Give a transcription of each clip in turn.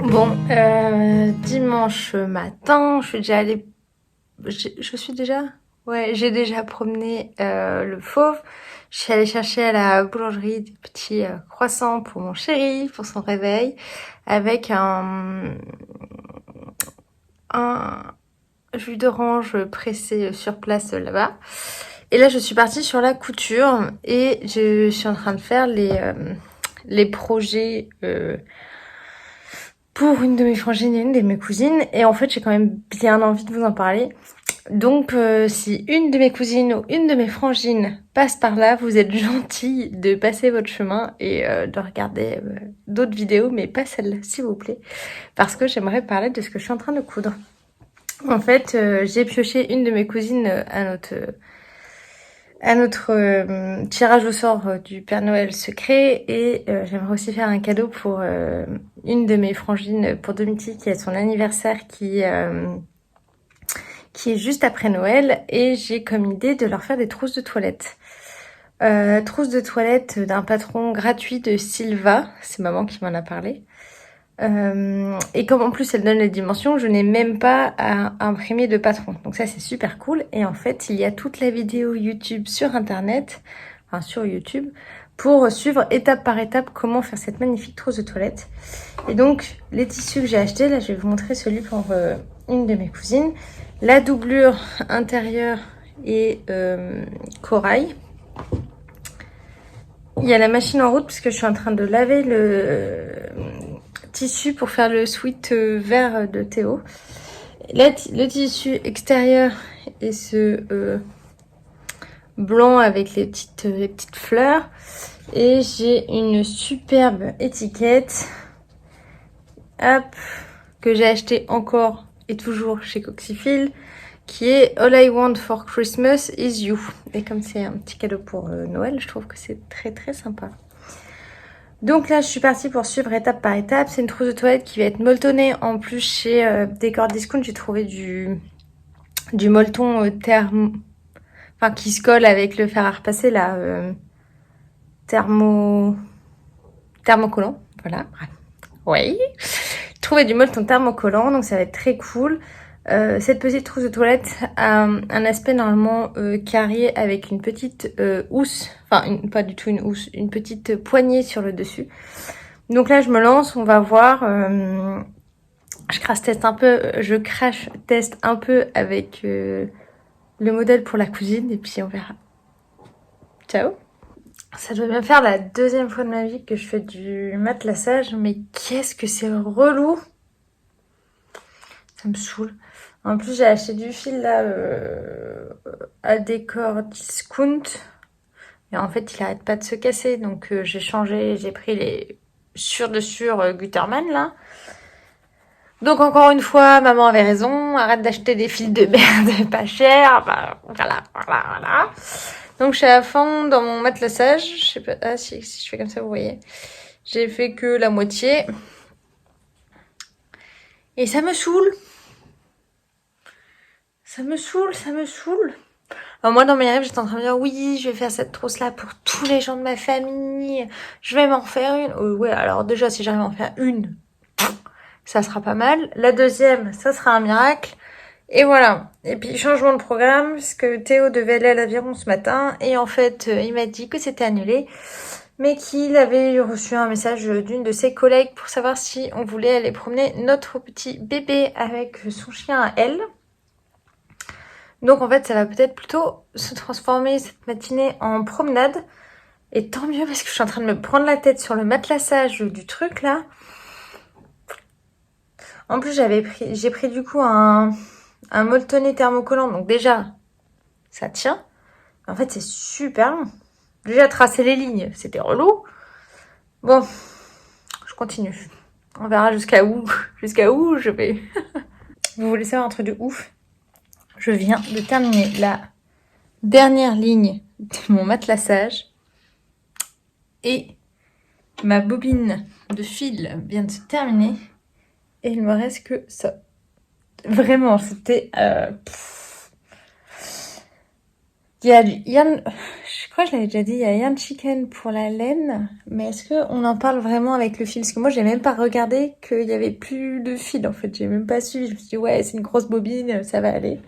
Bon, dimanche matin, je suis déjà allée... Je suis déjà... Ouais, j'ai déjà promené le fauve. Je suis allée chercher à la boulangerie des petits croissants pour mon chéri, pour son réveil, avec un jus d'orange pressé sur place là-bas. Et là, je suis partie sur la couture et je suis en train de faire les projets... pour une de mes frangines et une de mes cousines. Et en fait, j'ai quand même bien envie de vous en parler. Donc, si une de mes cousines ou une de mes frangines passe par là, vous êtes gentils de passer votre chemin et de regarder d'autres vidéos, mais pas celle-là, s'il vous plaît. Parce que j'aimerais parler de ce que je suis en train de coudre. En fait, j'ai pioché une de mes cousines à notre tirage au sort du Père Noël secret et j'aimerais aussi faire un cadeau pour une de mes frangines pour Domiti qui a son anniversaire qui est juste après Noël et j'ai comme idée de leur faire des trousses de toilette. Trousses de toilette d'un patron gratuit de Sylva, c'est maman qui m'en a parlé. Et comme en plus elle donne les dimensions, je n'ai même pas à imprimer de patron. Donc ça c'est super cool. Et en fait il y a toute la vidéo YouTube sur internet, enfin sur YouTube, pour suivre étape par étape comment faire cette magnifique trousse de toilette. Et donc les tissus que j'ai achetés, là je vais vous montrer celui pour une de mes cousines. La doublure intérieure est corail. Il y a la machine en route parce que je suis en train de laver le tissu pour faire le sweat vert de Théo. Là, le tissu extérieur est ce blanc avec les petites fleurs. Et j'ai une superbe étiquette, hop, que j'ai acheté encore et toujours chez Coxyphile, qui est All I Want for Christmas is You. Et comme c'est un petit cadeau pour Noël, je trouve que c'est très très sympa. Donc là, je suis partie pour suivre étape par étape. C'est une trousse de toilette qui va être molletonnée. En plus, chez Décor Discount, j'ai trouvé du molleton enfin, qui se colle avec le fer à repasser, là. Thermocollant. Voilà. Oui. Trouvé du molleton thermocollant, donc ça va être très cool. Cette petite trousse de toilette a un aspect normalement carré avec une petite housse, enfin pas du tout une housse, une petite poignée sur le dessus. Donc là je me lance, on va voir. Je crash teste un peu avec le modèle pour la cousine et puis on verra. Ciao. Ça doit bien faire la deuxième fois de ma vie que je fais du matelassage, mais qu'est-ce que c'est relou. Ça me saoule. En plus, j'ai acheté du fil là à Décor Discount. Et en fait, il arrête pas de se casser. Donc, j'ai changé. J'ai pris les sur Gutermann là. Donc, encore une fois, maman avait raison. Arrête d'acheter des fils de merde pas chers. Bah, voilà. Donc, je suis à fond dans mon matelassage. Je sais pas. Ah, si je fais comme ça, vous voyez. J'ai fait que la moitié. Et ça me saoule. Ça me saoule. Alors moi, dans mes rêves, j'étais en train de me dire, oui, je vais faire cette trousse-là pour tous les gens de ma famille. Je vais m'en faire une. Ouais, alors déjà, si j'arrive à en faire une, ça sera pas mal. La deuxième, ça sera un miracle. Et voilà. Et puis, changement de programme, parce que Théo devait aller à l'aviron ce matin. Et en fait, il m'a dit que c'était annulé. Mais qu'il avait reçu un message d'une de ses collègues pour savoir si on voulait aller promener notre petit bébé avec son chien à elle. Donc en fait, ça va peut-être plutôt se transformer cette matinée en promenade. Et tant mieux parce que je suis en train de me prendre la tête sur le matelassage du truc là. En plus, j'ai pris du coup un molletonné thermocollant. Donc déjà, ça tient. En fait, c'est super long. Déjà, tracer les lignes, c'était relou. Bon, je continue. On verra jusqu'à où je vais. Vous voulez savoir un truc de ouf? Je viens de terminer la dernière ligne de mon matelassage. Et ma bobine de fil vient de se terminer. Et il me reste que ça. Vraiment, c'était... Il y a Yann, je crois que je l'avais déjà dit, il y a Yann Chicken pour la laine, mais est-ce qu'on en parle vraiment avec le fil? Parce que moi, j'ai même pas regardé qu'il y avait plus de fil, en fait. J'ai même pas suivi. Je me suis dit, ouais, c'est une grosse bobine, ça va aller.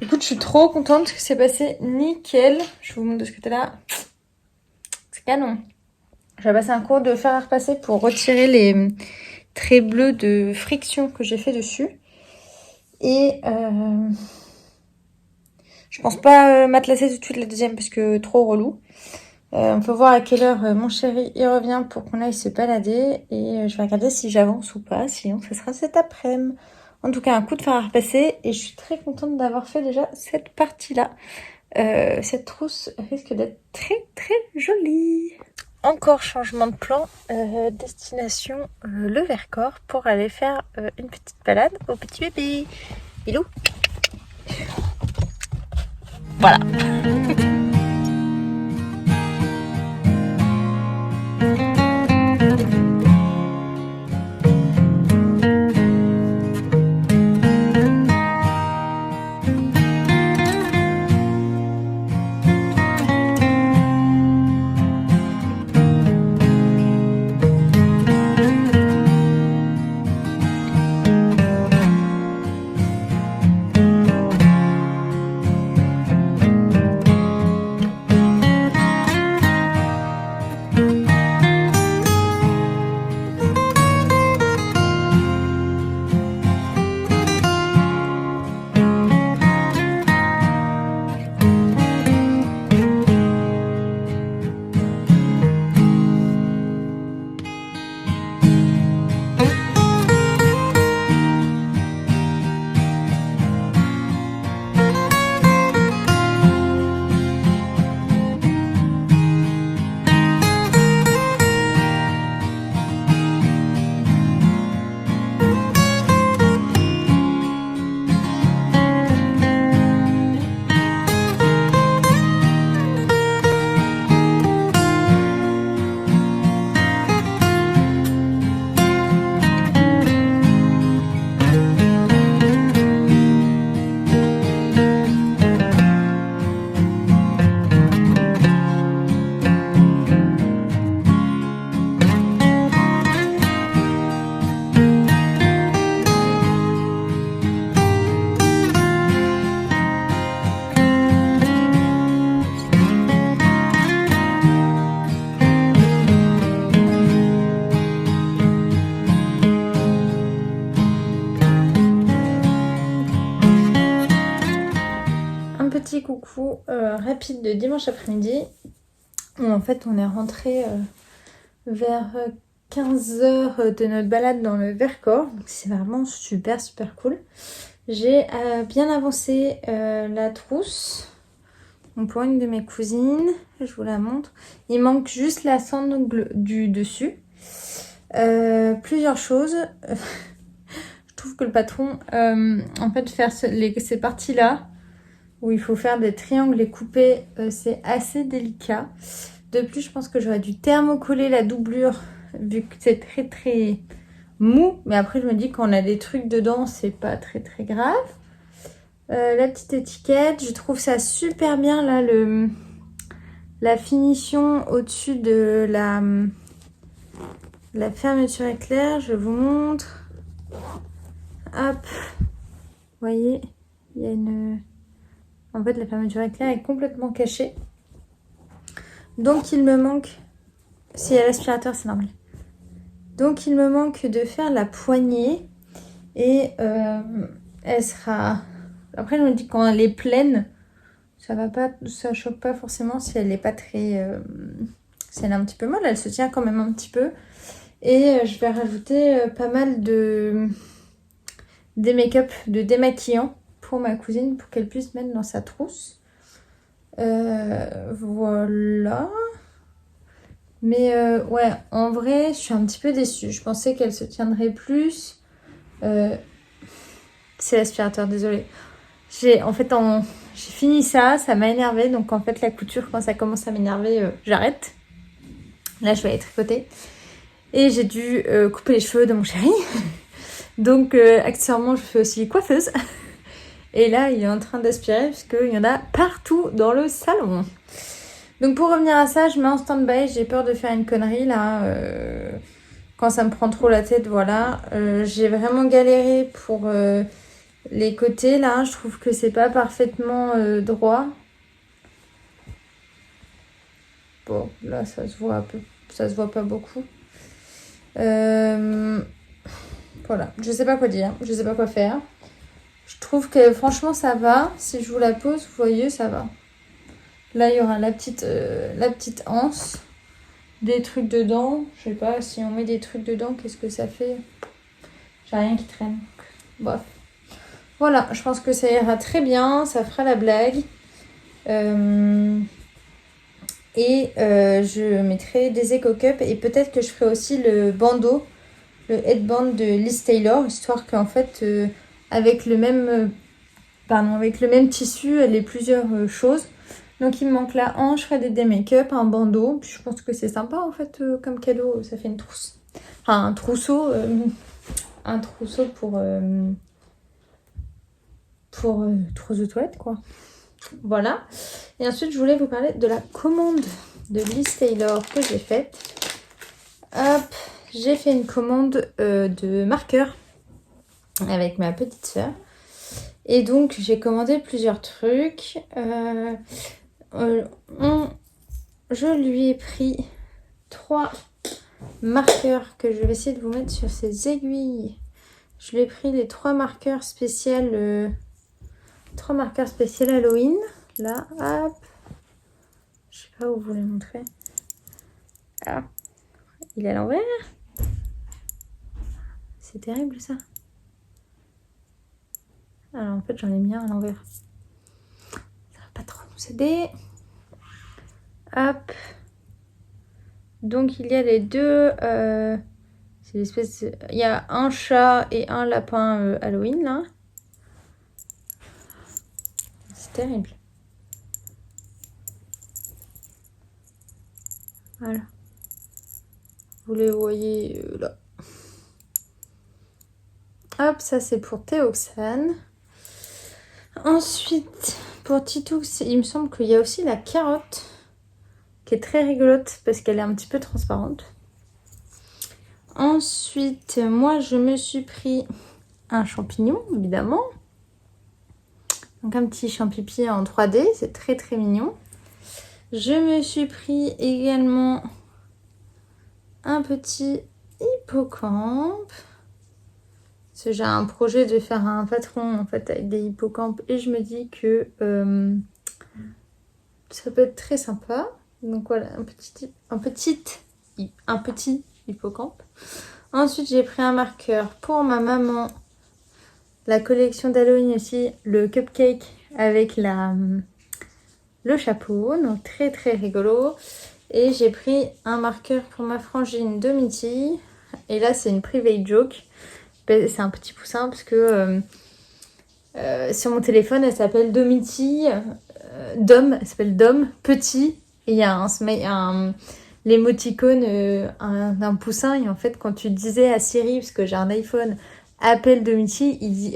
Écoute, je suis trop contente que c'est passé nickel. Je vous montre de ce côté-là. C'est canon. J'ai passé un cours de fer à repasser pour retirer les traits bleus de friction que j'ai fait dessus. Et je pense pas m'atlasser tout de suite la deuxième parce que trop relou. On peut voir à quelle heure mon chéri y revient pour qu'on aille se balader. Et je vais regarder si j'avance ou pas. Sinon, ce sera cet après-midi. En tout cas, un coup de fer à repasser. Et je suis très contente d'avoir fait déjà cette partie-là. Cette trousse risque d'être très très jolie. Encore changement de plan. Destination le Vercors pour aller faire une petite balade au petit bébé. Bilou. Voilà. Petit coucou rapide de dimanche après-midi où en fait on est rentré vers 15h de notre balade dans le Vercors. Donc c'est vraiment super super cool. J'ai bien avancé la trousse. Donc pour une de mes cousines, je vous la montre. Il manque juste la sangle du dessus. Plusieurs choses. Je trouve que le patron, en fait, faire ces parties-là, où il faut faire des triangles et couper, c'est assez délicat. De plus, je pense que j'aurais dû thermocoller la doublure, vu que c'est très très mou. Mais après, je me dis qu'on a des trucs dedans, c'est pas très très grave. La petite étiquette, je trouve ça super bien là, la finition au-dessus de la fermeture éclair. Je vous montre. Hop, vous voyez, il y a une... En fait, la fermeture éclair est complètement cachée. Donc, il me manque... Si il y a l'aspirateur, c'est normal. Donc, il me manque de faire la poignée. Et elle sera... Après, je me dis quand elle est pleine, ça va pas, ça choque pas forcément si elle n'est pas très... si elle est un petit peu molle, elle se tient quand même un petit peu. Et je vais rajouter pas mal des make-up, de démaquillants pour ma cousine pour qu'elle puisse mettre dans sa trousse. Voilà. Mais ouais, en vrai, je suis un petit peu déçue. Je pensais qu'elle se tiendrait plus. C'est l'aspirateur, désolée. J'ai fini ça m'a énervé. Donc en fait, la couture, quand ça commence à m'énerver, j'arrête. Là, je vais aller tricoter. Et j'ai dû couper les cheveux de mon chéri. Donc accessoirement, je fais aussi coiffeuse. Et là, il est en train d'aspirer parce qu'il y en a partout dans le salon. Donc pour revenir à ça, je mets en stand-by. J'ai peur de faire une connerie là. Quand ça me prend trop la tête, voilà. J'ai vraiment galéré pour les côtés là. Je trouve que c'est pas parfaitement droit. Bon, là ça se voit un peu, ça se voit pas beaucoup. Voilà, je sais pas quoi dire, je sais pas quoi faire. Je trouve que franchement ça va. Si je vous la pose, vous voyez, ça va. Là, il y aura la petite anse. Des trucs dedans. Je sais pas, si on met des trucs dedans, qu'est-ce que ça fait? J'ai rien qui traîne. Bref. Voilà, je pense que ça ira très bien. Ça fera la blague. Je mettrai des Eco Cups. Et peut-être que je ferai aussi le bandeau. Le headband de Liz Taylor. Histoire qu'en fait, avec le même tissu, elle ait plusieurs choses. Donc il me manque la hanche, je ferai des make-up, un bandeau. Puis je pense que c'est sympa en fait comme cadeau. Ça fait une trousse. Enfin un trousseau. Un trousseau pour trousse de toilette quoi. Voilà. Et ensuite je voulais vous parler de la commande de Liz Taylor que j'ai faite. Hop, j'ai fait une commande de marqueurs avec ma petite soeur. Et donc j'ai commandé plusieurs trucs. Je lui ai pris 3 marqueurs que je vais essayer de vous mettre sur ces aiguilles. Je lui ai pris les 3 marqueurs spéciaux 3 marqueurs spéciaux Halloween. Là, hop. Je sais pas où vous les montrer. Ah, il est à l'envers. C'est terrible ça. Alors en fait j'en ai mis un à l'envers. Ça va pas trop nous aider. Hop. Donc il y a les deux. C'est l'espèce. Il y a un chat et un lapin Halloween là. C'est terrible. Voilà. Vous les voyez là. Hop, ça c'est pour Théoxane. Ensuite, pour Titoux, il me semble qu'il y a aussi la carotte qui est très rigolote parce qu'elle est un petit peu transparente. Ensuite, moi je me suis pris un champignon, évidemment. Donc un petit champipi en 3D, c'est très très mignon. Je me suis pris également un petit hippocampe. Parce que j'ai un projet de faire un patron en fait avec des hippocampes et je me dis que ça peut être très sympa. Donc voilà, un petit hippocampe. Ensuite, j'ai pris un marqueur pour ma maman. La collection d'Halloween aussi, le cupcake avec le chapeau. Donc très très rigolo. Et j'ai pris un marqueur pour ma frangine Domiti. Et là, c'est une private joke. C'est un petit poussin parce que sur mon téléphone, elle s'appelle Domiti. Elle s'appelle Dom, petit. Et il y a l'émoticône d'un poussin. Et en fait, quand tu disais à Siri, parce que j'ai un iPhone, appelle Domiti, il dit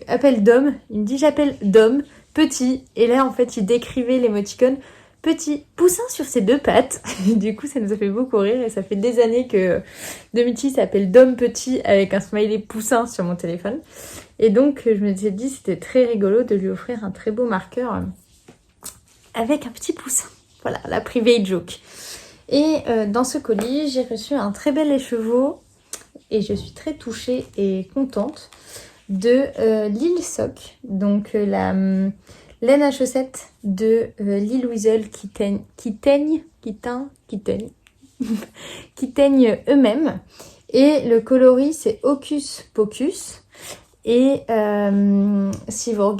appelle Dom. Il me dit j'appelle Dom, petit. Et là, en fait, il décrivait l'émoticône petit poussin sur ses 2 pattes. Du coup, ça nous a fait beaucoup rire. Et ça fait des années que Domiti s'appelle Dom petit avec un smiley poussin sur mon téléphone. Et donc, je me suis dit c'était très rigolo de lui offrir un très beau marqueur avec un petit poussin. Voilà, la private joke. Et dans ce colis, j'ai reçu un très bel écheveau et je suis très touchée et contente de Lil Sock. Donc la laine à chaussettes de Lil Weasel qui teignent eux-mêmes. Et le coloris, c'est Hocus Pocus. Et si vous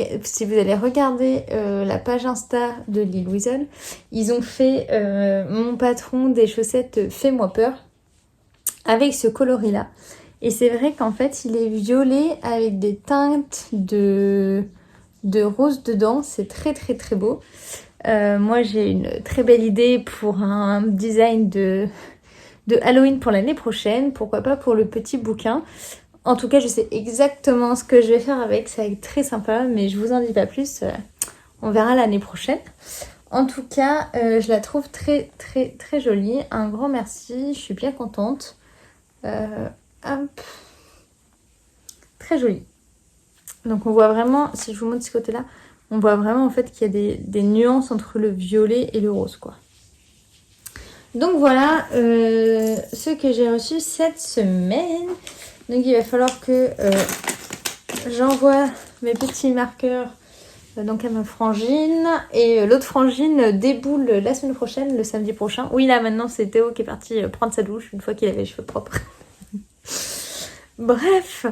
allez regarder la page Insta de Lil Weasel, ils ont fait mon patron des chaussettes Fais-moi peur avec ce coloris-là. Et c'est vrai qu'en fait, il est violet avec des teintes de rose dedans. C'est très très très beau. Moi, j'ai une très belle idée pour un design de Halloween pour l'année prochaine. Pourquoi pas pour le petit bouquin. En tout cas, je sais exactement ce que je vais faire avec. Ça va être très sympa, mais je vous en dis pas plus. On verra l'année prochaine. En tout cas, je la trouve très très très jolie. Un grand merci, je suis bien contente. Hop. Très jolie. Donc on voit vraiment, si je vous montre ce côté-là, on voit vraiment en fait qu'il y a des nuances entre le violet et le rose, quoi. Donc voilà ce que j'ai reçu cette semaine. Donc il va falloir que j'envoie mes petits marqueurs donc à ma frangine. Et l'autre frangine déboule la semaine prochaine, le samedi prochain. Oui, là maintenant c'est Théo qui est parti prendre sa douche une fois qu'il avait les cheveux propres. Bref,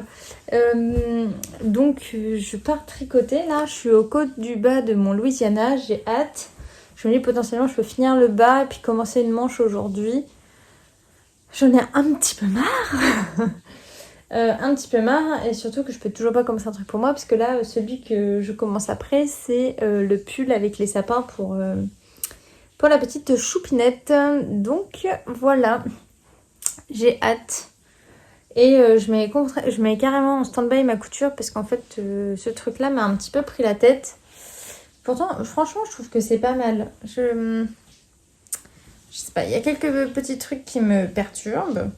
donc je pars tricoter. Là, je suis au côte du bas de mon Louisiana. J'ai hâte. Je me dis potentiellement je peux finir le bas et puis commencer une manche aujourd'hui. J'en ai un petit peu marre. Un petit peu marre et surtout que je peux toujours pas commencer un truc pour moi parce que là celui que je commence après c'est le pull avec les sapins pour la petite choupinette. Donc voilà, j'ai hâte. Et je mets carrément en stand-by ma couture parce qu'en fait ce truc là m'a un petit peu pris la tête. Pourtant franchement je trouve que c'est pas mal. Je sais pas, il y a quelques petits trucs qui me perturbent.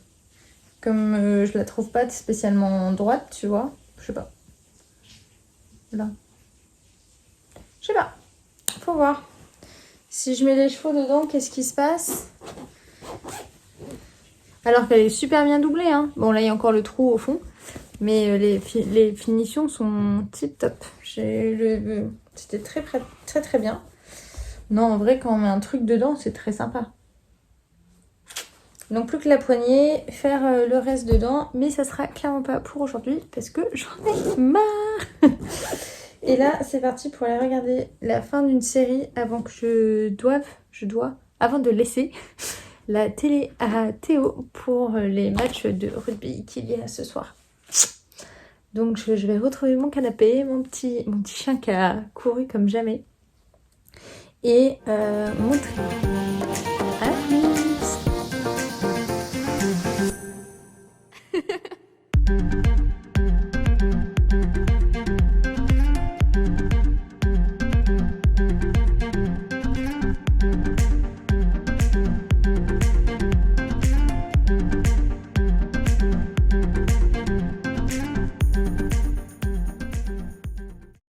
Comme je la trouve pas spécialement droite, tu vois. Je sais pas. Là. Je sais pas. Faut voir. Si je mets les chevaux dedans, qu'est-ce qui se passe? Alors qu'elle est super bien doublée, hein. Bon, là, il y a encore le trou au fond. Mais les finitions sont tip top. C'était très, très, très bien. Non, en vrai, quand on met un truc dedans, c'est très sympa. Donc plus que la poignée, faire le reste dedans. Mais ça sera clairement pas pour aujourd'hui parce que j'en ai marre. Et là, c'est parti pour aller regarder la fin d'une série avant que avant de laisser la télé à Théo pour les matchs de rugby qu'il y a ce soir. Donc je vais retrouver mon canapé, mon petit chien qui a couru comme jamais et mon tri.